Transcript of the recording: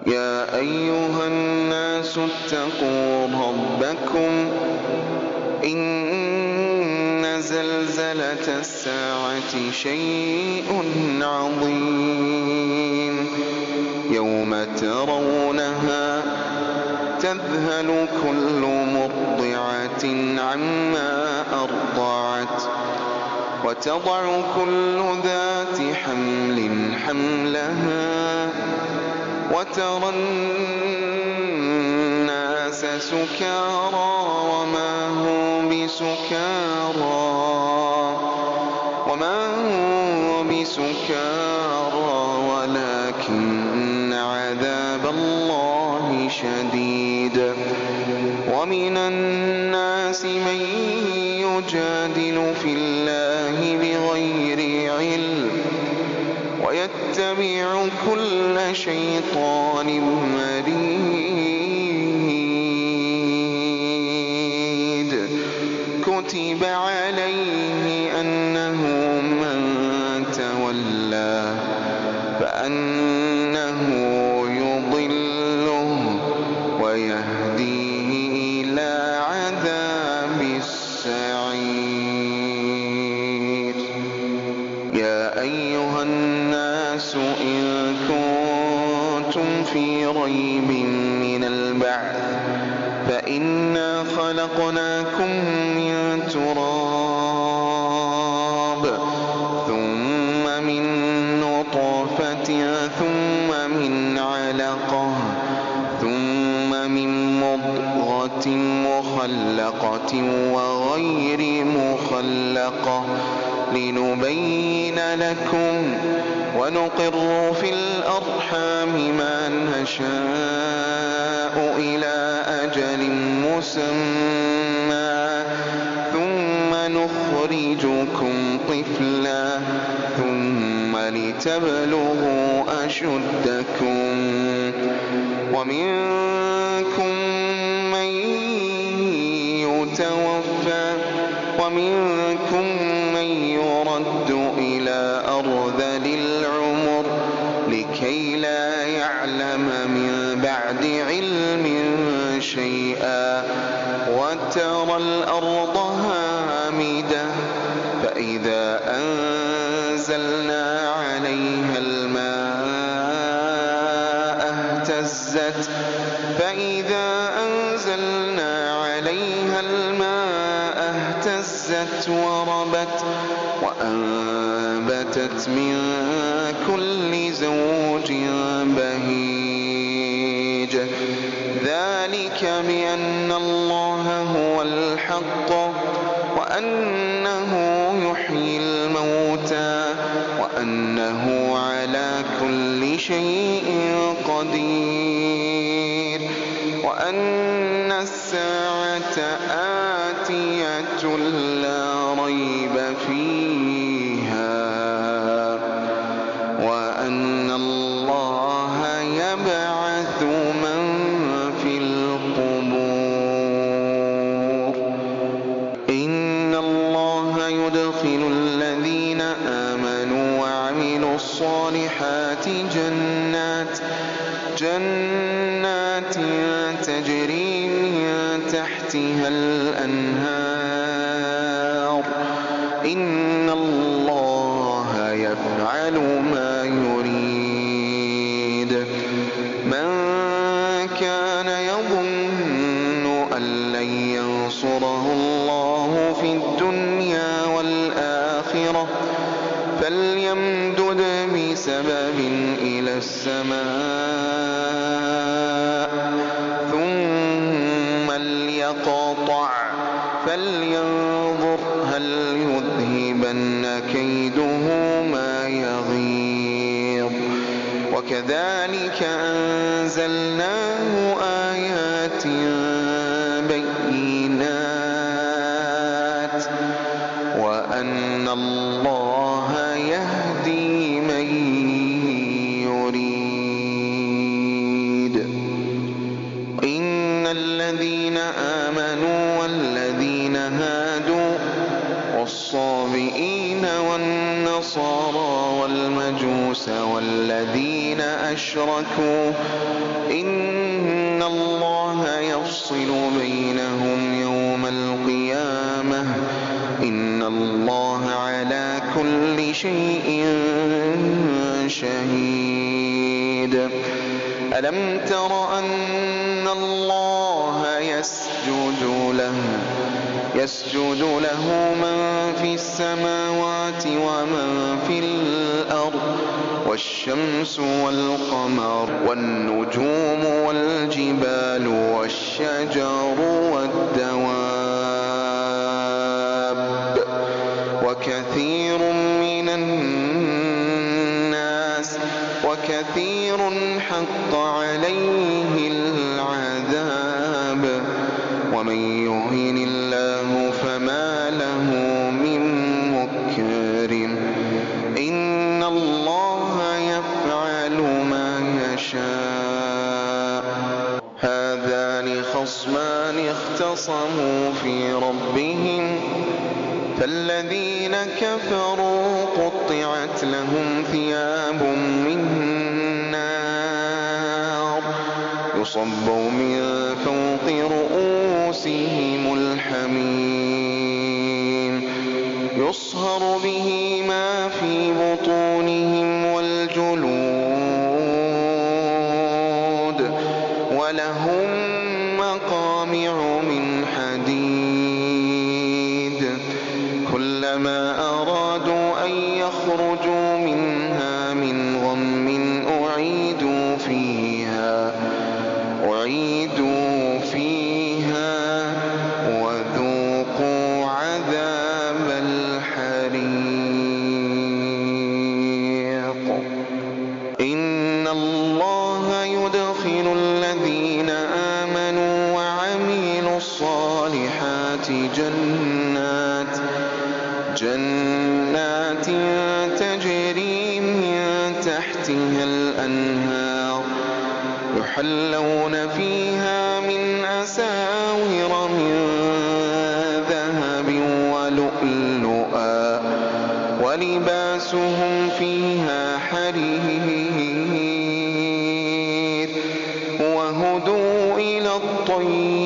يا أيها الناس اتقوا ربكم إن زلزلة الساعة شيء عظيم يوم ترونها تذهل كل مرضعة عما أرضعت وتضع كل ذات حمل حملها وترى الناس سكارى وما هم بسكارى ولكن عذاب الله شديد ومن الناس من يجادل في الله بغير علم ويتبع كل شيطان مريد كتب عليه أنه من تولاه فأنه يضله ويهديه إلى عذاب السعير يا أيها الناس إن كنتم في ريب من البعث فإنا خلقناكم من تراب ثم من نطفة ثم من علقة ثم من مضغة مخلقة وغير مخلقة لنبين لكم ونقر في الأرحام ما نشاء إلى أجل مسمى ثم نخرجكم طفلا ثم لتبلغوا أشدكم ومنكم من يتوفى ومنكم من يرد إلى أرذل العمر لكي لا يعلم من بعد علم شيئا وترى الأرض هامدة فإذا أنزلنا عليها الماء اهتزت وربت وأنبتت من كل زوج بهيج ذلك بأن الله هو الحق وأنه يحيي الموتى وأنه على كل شيء قدير وأن الساعة آتية لا ريب فيها وأن الله يبعث من في القبور إن الله يدخل الذين آمنوا وعملوا الصالحات جنات تجري من تحتها الأنهار إن الله يفعل ما يريد من كان يظن أن لن ينصره الله في الدنيا والآخرة فليمدد بسبب إلى السماء ثم ليقطع فلينظر هل يذهبن كيده ما يغيظ وكذلك أنزلناه آيات بينات وأن الله يهدي من يريد إن الذين آمنوا والذين هادوا والصابئين والنصارى والمجوس والذين أشركوا إن الله يفصل بينهم يوم القيامة إن الله على كل شيء شهيد ألم تر أن الله يسجد له من في السماوات ومن في الأرض والشمس والقمر والنجوم والجبال والشجر والدواب وكثير حق عليه العذاب ومن يهن الله فما له من مكرم إن الله يفعل ما يشاء هذان خصمان اختصموا في ربهم فالذين كفروا قطعت لهم ثياب من نار يصب من فوق رؤوسهم الحميم يصهر به ما في بطونهم والجلود ولهم مقامع من حديد كلما أرادوا أن يخرجوا منها من غم أعيدوا فيها وذوقوا عذاب الحريق إن الله يدخل الذين آمنوا وعملوا الصالحات جنات تجري من تحتها الأنهار يحلون فيها من أساور من ذهب ولؤلؤا ولباسهم فيها حرير وهدوا إلى الطيب